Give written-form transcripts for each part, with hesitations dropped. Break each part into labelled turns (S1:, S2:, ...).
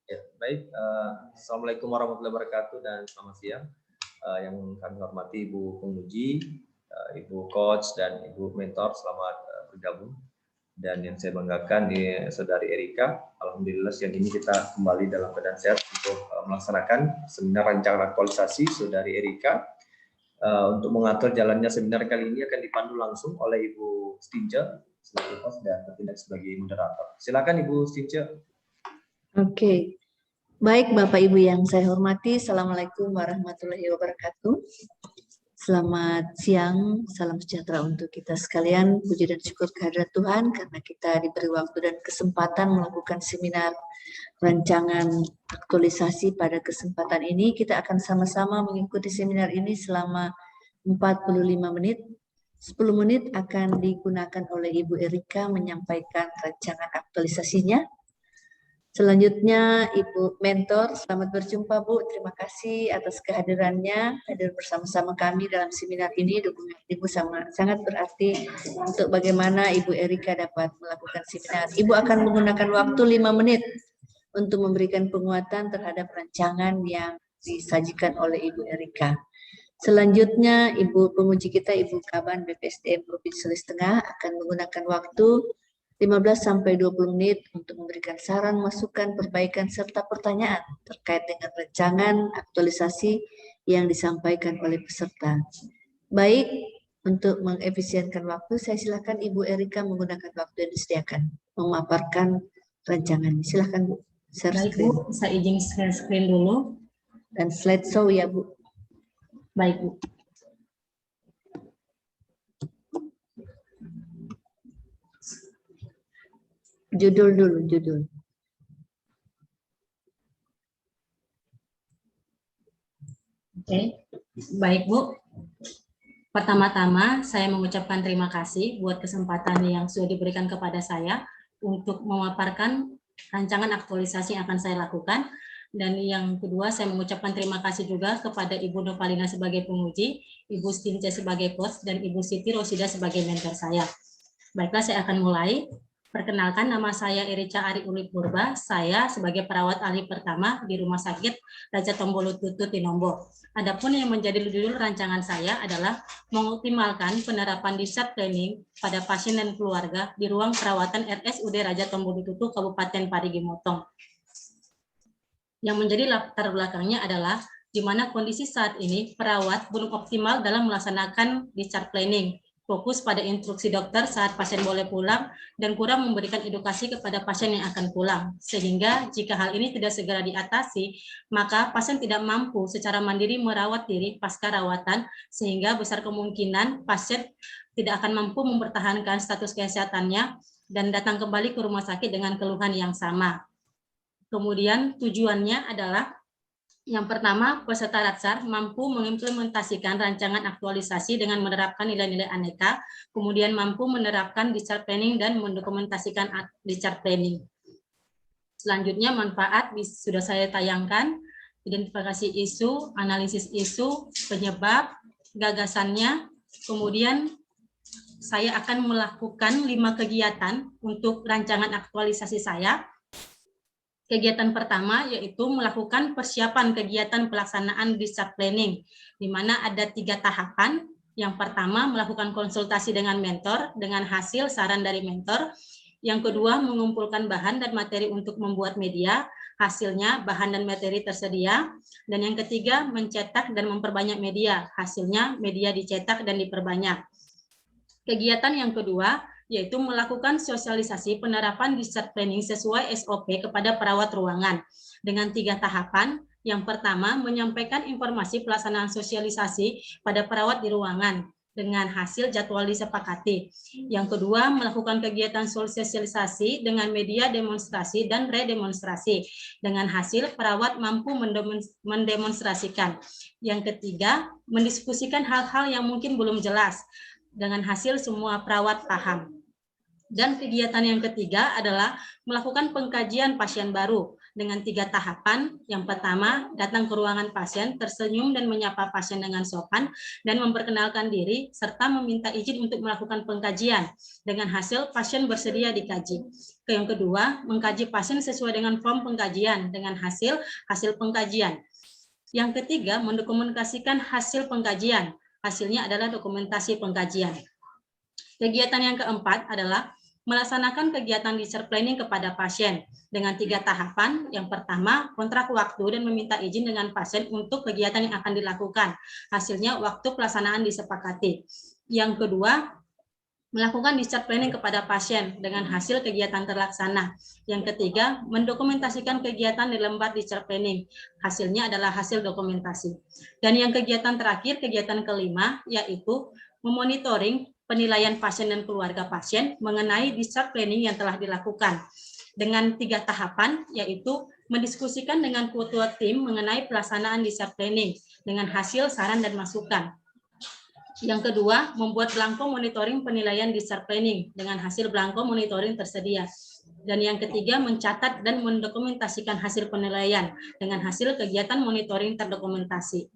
S1: Ya, baik. Assalamualaikum warahmatullahi wabarakatuh dan selamat siang. Yang kami hormati Ibu Penguji, Ibu Coach dan Ibu Mentor, selamat bergabung. Dan yang saya banggakan Saudari Erika, alhamdulillah siang ini kita kembali dalam keadaan sehat untuk melaksanakan seminar rancangan aktualisasi Saudari Erika. Untuk mengatur jalannya seminar kali ini akan dipandu langsung oleh Ibu Stince selaku host dan bertindak sebagai moderator. Silakan Ibu Stince.
S2: Oke. Baik Bapak Ibu yang saya hormati, Assalamualaikum warahmatullahi wabarakatuh. Selamat siang, salam sejahtera untuk kita sekalian. Puji dan syukur kehadirat Tuhan karena kita diberi waktu dan kesempatan melakukan seminar rancangan aktualisasi pada kesempatan ini. Kita akan sama-sama mengikuti seminar ini selama 45 menit. 10 menit akan digunakan oleh Ibu Erika menyampaikan rancangan aktualisasinya. Selanjutnya Ibu Mentor, selamat berjumpa Bu. Terima kasih atas kehadirannya, hadir bersama-sama kami dalam seminar ini. Dukungan Ibu sangat berarti untuk bagaimana Ibu Erika dapat melakukan seminar. Ibu akan menggunakan waktu 5 menit untuk memberikan penguatan terhadap rancangan yang disajikan oleh Ibu Erika. Selanjutnya Ibu penguji kita, Ibu Kaban BPSDM Provinsi Sulawesi Tengah akan menggunakan waktu 15-20 menit untuk memberikan saran, masukan, perbaikan, serta pertanyaan terkait dengan rancangan aktualisasi yang disampaikan oleh peserta. Baik, untuk mengefisienkan waktu, saya silakan Ibu Erika menggunakan waktu yang disediakan, memaparkan rancangan. Silakan Bu, share screen.
S3: Baik Bu, saya izin share screen dulu.
S2: Dan slideshow ya Bu.
S3: Baik Bu.
S2: Judul dulu, judul.
S3: Oke, baik Bu. Pertama-tama saya mengucapkan terima kasih buat kesempatan yang sudah diberikan kepada saya untuk memaparkan rancangan aktualisasi yang akan saya lakukan. Dan yang kedua, saya mengucapkan terima kasih juga kepada Ibu Nopalina sebagai penguji, Ibu Stince sebagai coach, dan Ibu Siti Rosida sebagai mentor saya. Baiklah, saya akan mulai. Perkenalkan, nama saya Erica Ari Uli Purba. Saya sebagai perawat ahli pertama di Rumah Sakit Raja Tombolo Tutut di Nombo. Adapun yang menjadi judul rancangan saya adalah mengoptimalkan penerapan discharge planning pada pasien dan keluarga di ruang perawatan RSUD Raja Tombolo Tutut Kabupaten Parigi Motong. Yang menjadi latar belakangnya adalah di mana kondisi saat ini perawat belum optimal dalam melaksanakan discharge planning, fokus pada instruksi dokter saat pasien boleh pulang, dan kurang memberikan edukasi kepada pasien yang akan pulang. Sehingga jika hal ini tidak segera diatasi, maka pasien tidak mampu secara mandiri merawat diri pasca rawatan, sehingga besar kemungkinan pasien tidak akan mampu mempertahankan status kesehatannya dan datang kembali ke rumah sakit dengan keluhan yang sama. Kemudian tujuannya adalah yang pertama, peserta Ratsar mampu mengimplementasikan rancangan aktualisasi dengan menerapkan nilai-nilai aneka, kemudian mampu menerapkan discharge planning dan mendokumentasikan discharge planning. Selanjutnya, manfaat sudah saya tayangkan, identifikasi isu, analisis isu, penyebab, gagasannya, kemudian saya akan melakukan 5 kegiatan untuk rancangan aktualisasi saya. Kegiatan pertama yaitu melakukan persiapan kegiatan pelaksanaan discharge planning, di mana ada 3 tahapan. Yang pertama, melakukan konsultasi dengan mentor dengan hasil saran dari mentor. Yang kedua, mengumpulkan bahan dan materi untuk membuat media, hasilnya bahan dan materi tersedia. Dan yang ketiga, mencetak dan memperbanyak media, hasilnya media dicetak dan diperbanyak. Kegiatan yang kedua, yaitu melakukan sosialisasi penerapan discharge planning sesuai SOP kepada perawat ruangan dengan 3 tahapan. Yang pertama, menyampaikan informasi pelaksanaan sosialisasi pada perawat di ruangan dengan hasil jadwal disepakati. Yang kedua, melakukan kegiatan sosialisasi dengan media demonstrasi dan redemonstrasi dengan hasil perawat mampu mendemonstrasikan. Yang ketiga, mendiskusikan hal-hal yang mungkin belum jelas dengan hasil semua perawat paham. Dan kegiatan yang ketiga adalah melakukan pengkajian pasien baru dengan 3 tahapan. Yang pertama, datang ke ruangan pasien, tersenyum dan menyapa pasien dengan sopan, dan memperkenalkan diri, serta meminta izin untuk melakukan pengkajian. Dengan hasil, pasien bersedia dikaji. Yang kedua, mengkaji pasien sesuai dengan form pengkajian dengan hasil pengkajian. Yang ketiga, mendokumentasikan hasil pengkajian. Hasilnya adalah dokumentasi pengkajian. Kegiatan yang keempat adalah melaksanakan kegiatan research planning kepada pasien dengan 3 tahapan. Yang pertama, kontrak waktu dan meminta izin dengan pasien untuk kegiatan yang akan dilakukan. Hasilnya waktu pelaksanaan disepakati. Yang kedua, melakukan research planning kepada pasien dengan hasil kegiatan terlaksana. Yang ketiga, mendokumentasikan kegiatan di lembar research planning. Hasilnya adalah hasil dokumentasi. Dan yang kegiatan terakhir, kegiatan kelima, yaitu memonitoring penilaian pasien dan keluarga pasien mengenai research planning yang telah dilakukan dengan 3 tahapan, yaitu mendiskusikan dengan ketua tim mengenai pelaksanaan research planning dengan hasil saran dan masukan. Yang kedua, membuat belangko monitoring penilaian research planning dengan hasil belangko monitoring tersedia. Dan yang ketiga, mencatat dan mendokumentasikan hasil penilaian dengan hasil kegiatan monitoring terdokumentasi.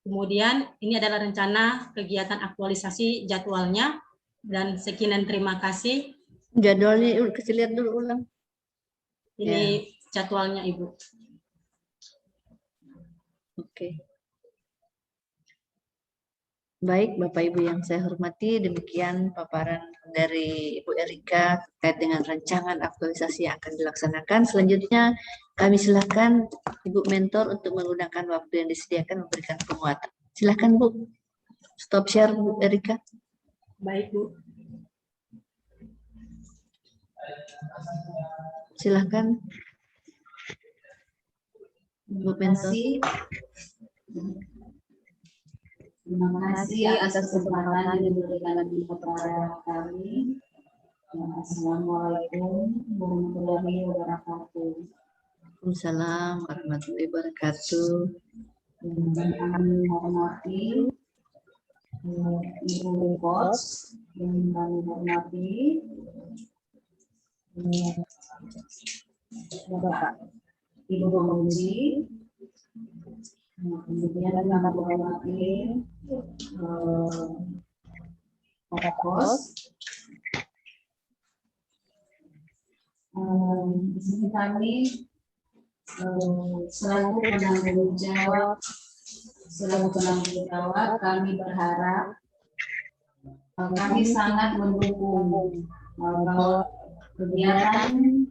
S3: Kemudian ini adalah rencana kegiatan aktualisasi jadwalnya, dan sekian dan terima kasih.
S2: Jadwalnya kasih lihat dulu ulang.
S3: Ini jadwalnya Ibu.
S2: Oke. Baik, Bapak Ibu yang saya hormati, demikian paparan dari Ibu Erika terkait dengan rancangan aktualisasi yang akan dilaksanakan. Selanjutnya kami silakan Ibu Mentor untuk menggunakan waktu yang disediakan memberikan penguatan. Silakan Bu. Stop share Bu Erika.
S3: Baik Bu.
S2: Silakan Bu Mentor.
S4: Terima kasih atas kesempatan yang diberikan kepada kami. Assalamualaikum warahmatullahi wabarakatuh.
S2: Waalaikumsalam warahmatullahi wabarakatuh.
S4: Dan kami hormati Ibu Coach, dan kami hormati Bapak Ibu Penguji. Kemudian kami hormati Bapak Kos. Di sini kami selaku penanggung jawab, kami berharap kami sangat mendukung bahwa kegiatan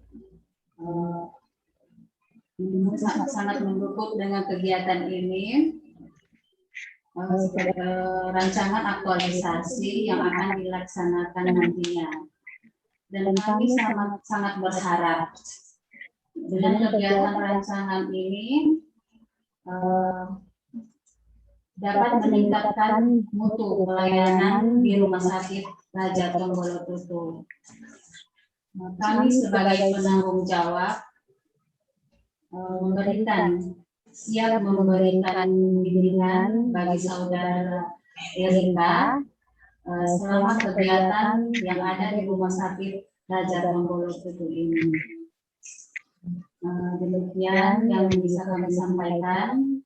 S4: sangat mendukung dengan kegiatan ini rancangan aktualisasi yang akan dilaksanakan nantinya. Dan kami sangat berharap dengan kegiatan rancangan ini dapat meningkatkan mutu pelayanan di Rumah Sakit Raja Tombolothutu. Kami sebagai penanggung jawab siap memberikan bimbingan bagi saudara Erika selama kegiatan yang ada di Rumah Sakit Raja Tombolothutu ini. Demikian yang bisa kami sampaikan.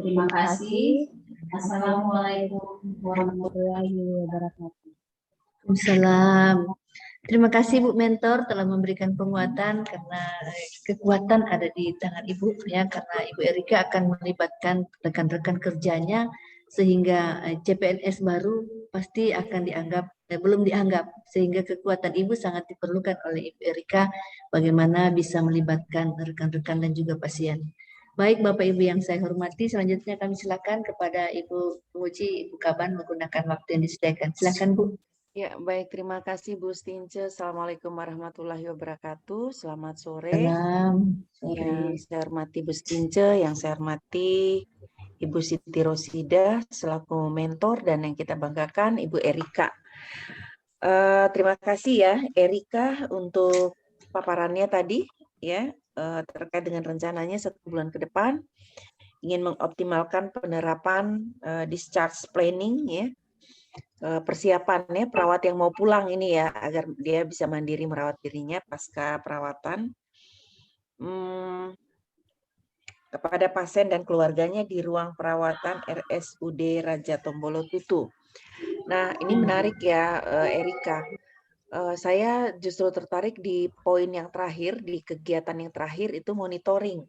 S4: Terima kasih. Assalamualaikum warahmatullahi wabarakatuh.
S2: Waalaikumsalam. Terima kasih Bu Mentor telah memberikan penguatan, karena kekuatan ada di tangan Ibu ya, karena Ibu Erika akan melibatkan rekan-rekan kerjanya sehingga CPNS baru pasti akan dianggap belum dianggap, sehingga kekuatan Ibu sangat diperlukan oleh Ibu Erika bagaimana bisa melibatkan rekan-rekan dan juga pasien. Baik Bapak Ibu yang saya hormati, selanjutnya kami silakan kepada Ibu Penguji, Ibu Kaban menggunakan waktu yang disediakan. Silakan Bu.
S5: Ya, baik. Terima kasih Bu Stince. Assalamualaikum warahmatullahi wabarakatuh. Selamat sore.
S2: Salam.
S5: Yang saya hormati Bu Stince, yang saya hormati Ibu Siti Rosida selaku mentor, dan yang kita banggakan Ibu Erika. Terima kasih ya Erika untuk paparannya tadi ya, terkait dengan rencananya 1 bulan ke depan ingin mengoptimalkan penerapan discharge planning ya. Persiapannya perawat yang mau pulang ini ya, agar dia bisa mandiri merawat dirinya pasca perawatan kepada pasien dan keluarganya di ruang perawatan RSUD Raja Tombolothutu. Nah, ini menarik ya Erika. Saya justru tertarik di poin yang terakhir, di kegiatan yang terakhir itu monitoring.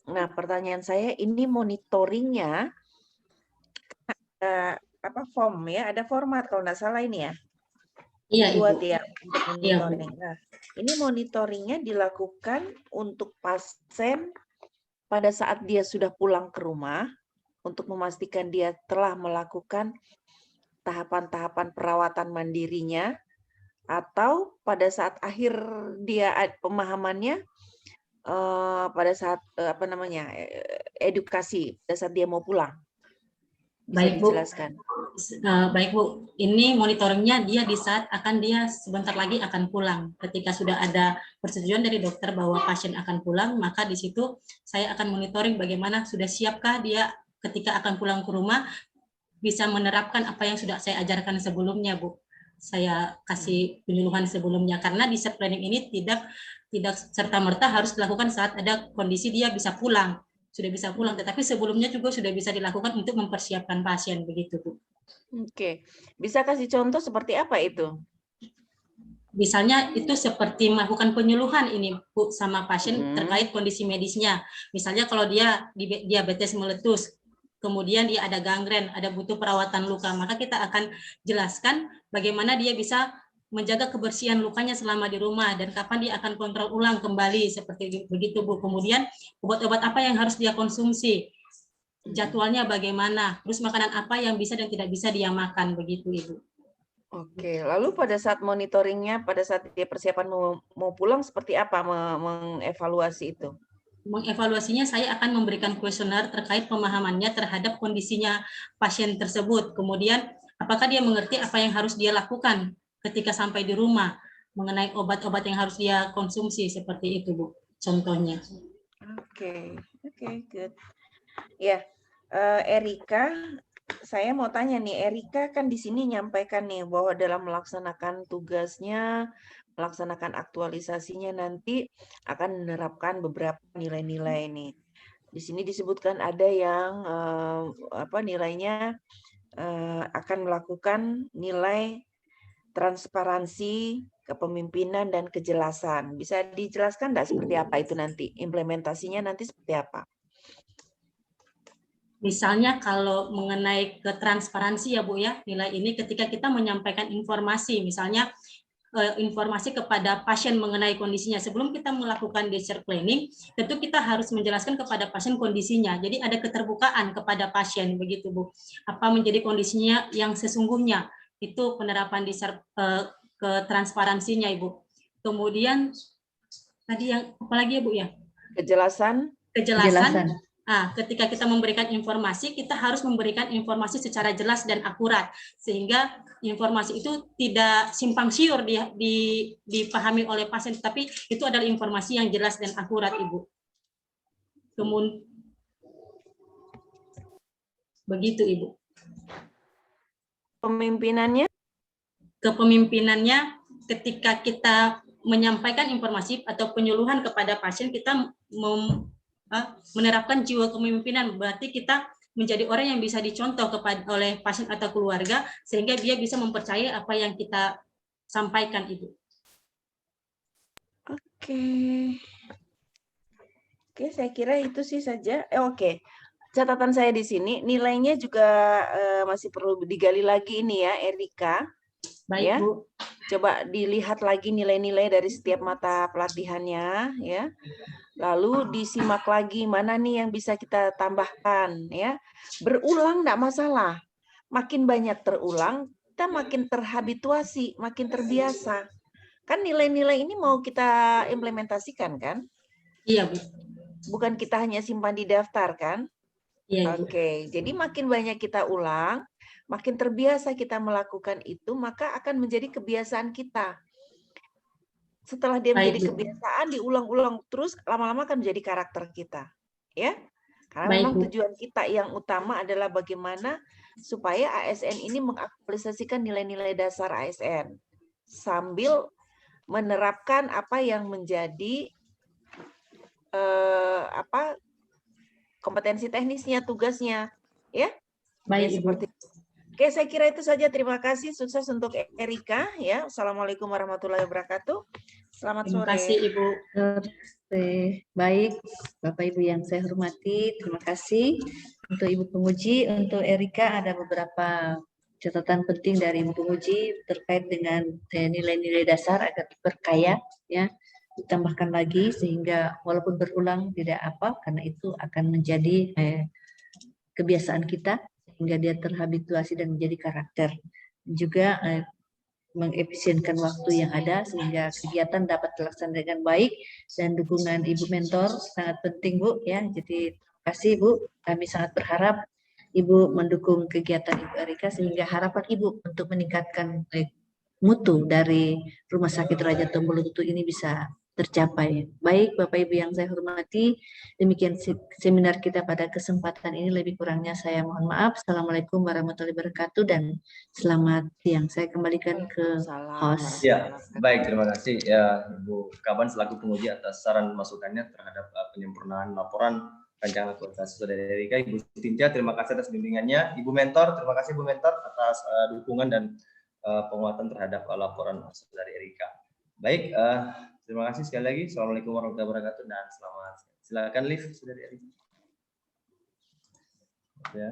S5: Nah, pertanyaan saya ini monitoringnya apa form ya? Ada format kalau nggak salah ini ya?
S3: Iya, Ibu.
S5: Dibuat ya untuk
S3: Iya, Bu.
S5: monitoring. Nah, ini monitoringnya dilakukan untuk pasien pada saat dia sudah pulang ke rumah untuk memastikan dia telah melakukan tahapan-tahapan perawatan mandirinya, atau pada saat akhir dia pemahamannya pada saat apa namanya edukasi pada saat dia mau pulang. Bisa
S3: Baik, Bu.
S5: dijelaskan?
S3: Baik, Bu. Ini monitoringnya dia di saat dia sebentar lagi akan pulang. Ketika sudah ada persetujuan dari dokter bahwa pasien akan pulang, maka di situ saya akan monitoring bagaimana sudah siapkah dia ketika akan pulang ke rumah bisa menerapkan apa yang sudah saya ajarkan sebelumnya, Bu. Saya kasih penyuluhan sebelumnya karena di set planning ini tidak serta-merta harus dilakukan saat ada kondisi dia bisa pulang. Sudah bisa pulang, tetapi sebelumnya juga sudah bisa dilakukan untuk mempersiapkan pasien, begitu, Bu.
S5: Oke, bisa kasih contoh seperti apa itu?
S3: Misalnya itu seperti melakukan penyuluhan ini, Bu, sama pasien terkait kondisi medisnya. Misalnya kalau dia diabetes meletus, kemudian dia ada gangren, ada butuh perawatan luka, maka kita akan jelaskan bagaimana dia bisa menjaga kebersihan lukanya selama di rumah dan kapan dia akan kontrol ulang kembali seperti begitu, Bu. Kemudian obat-obat apa yang harus dia konsumsi, jadwalnya bagaimana, terus makanan apa yang bisa dan tidak bisa dia makan, begitu, Ibu.
S5: Oke, lalu pada saat monitoringnya, pada saat dia persiapan mau pulang, seperti apa mengevaluasi itu?
S3: Mengevaluasinya saya akan memberikan kuesioner terkait pemahamannya terhadap kondisinya pasien tersebut. Kemudian apakah dia mengerti apa yang harus dia lakukan ketika sampai di rumah mengenai obat-obat yang harus dia konsumsi seperti itu, Bu. Contohnya.
S5: Oke, good. Ya, Erika, saya mau tanya nih, Erika kan di sini nyampaikan nih bahwa dalam melaksanakan tugasnya, melaksanakan aktualisasinya nanti akan menerapkan beberapa nilai-nilai nih. Di sini disebutkan ada yang apa nilainya akan melakukan nilai transparansi, kepemimpinan dan kejelasan. Bisa dijelaskan enggak seperti apa itu nanti? Implementasinya nanti seperti apa?
S3: Misalnya kalau mengenai ketransparansi ya, Bu, ya, nilai ini ketika kita menyampaikan informasi, misalnya informasi kepada pasien mengenai kondisinya. Sebelum kita melakukan discharge planning, tentu kita harus menjelaskan kepada pasien kondisinya. Jadi ada keterbukaan kepada pasien, begitu, Bu. Apa menjadi kondisinya yang sesungguhnya. Itu penerapan discharge ketransparansinya, Ibu. Kemudian tadi yang apalagi ya, Bu, ya?
S5: Kejelasan.
S3: Ketika kita memberikan informasi, kita harus memberikan informasi secara jelas dan akurat, sehingga informasi itu tidak simpang siur dipahami oleh pasien, tapi itu adalah informasi yang jelas dan akurat, Ibu. Kemudian, begitu, Ibu. Kepemimpinannya, ketika kita menyampaikan informasi atau penyuluhan kepada pasien, kita menerapkan jiwa kepemimpinan, berarti kita menjadi orang yang bisa dicontoh oleh pasien atau keluarga sehingga dia bisa mempercayai apa yang kita sampaikan, Ibu.
S5: Oke, saya kira itu sih saja. Oke. Catatan saya di sini nilainya juga masih perlu digali lagi ini ya, Erika.
S3: Baik,
S5: ya.
S3: Bu.
S5: Coba dilihat lagi nilai-nilai dari setiap mata pelatihannya ya. Lalu disimak lagi mana nih yang bisa kita tambahkan ya. Berulang enggak masalah. Makin banyak terulang, kita makin terhabituasi, makin terbiasa. Kan nilai-nilai ini mau kita implementasikan kan?
S3: Iya, Bu.
S5: Bukan kita hanya simpan di daftar kan?
S3: Iya, Bu.
S5: Oke, jadi makin banyak kita ulang, makin terbiasa kita melakukan itu, maka akan menjadi kebiasaan kita. Setelah dia menjadi kebiasaan, diulang-ulang terus, lama-lama akan menjadi karakter kita. Ya, karena memang tujuan kita yang utama adalah bagaimana supaya ASN ini mengaktualisasikan nilai-nilai dasar ASN sambil menerapkan apa yang menjadi kompetensi teknisnya, tugasnya, ya.
S3: Baik,
S5: seperti Oke, saya kira itu saja. Terima kasih. Sukses untuk Erika ya. Assalamualaikum warahmatullahi wabarakatuh. Selamat
S3: Terima
S5: sore.
S3: kasih Ibu.
S2: Baik, Bapak Ibu yang saya hormati, terima kasih untuk Ibu Penguji. Untuk Erika ada beberapa catatan penting dari Ibu Penguji terkait dengan nilai-nilai dasar agar berkaya, ya. Ditambahkan lagi sehingga walaupun berulang tidak apa, karena itu akan menjadi kebiasaan kita sehingga dia terhabituasi dan menjadi karakter. Juga mengefisienkan waktu yang ada sehingga kegiatan dapat terlaksana dengan baik, dan dukungan Ibu mentor sangat penting Bu ya. Jadi terima kasih Bu, kami sangat berharap Ibu mendukung kegiatan Ibu Erika sehingga harapan Ibu untuk meningkatkan mutu dari Rumah Sakit Raja Tombolotutu ini bisa tercapai. Baik Bapak Ibu yang saya hormati, demikian seminar kita pada kesempatan ini. Lebih kurangnya saya mohon maaf. Assalamualaikum warahmatullahi wabarakatuh dan selamat siang. Saya kembalikan ke host.
S1: Ya, baik, terima kasih ya Ibu Kaban selaku penguji atas saran masukannya terhadap penyempurnaan laporan rancangan aktualisasi Saudari Erika. Ibu Cynthia, terima kasih atas bimbingannya. Ibu Mentor, terima kasih Ibu Mentor atas dukungan dan penguatan terhadap laporan Saudari Erika. Baik, terima kasih sekali lagi. Assalamualaikum warahmatullahi wabarakatuh dan selamat. Silakan Liv, Saudari Erika. Ya.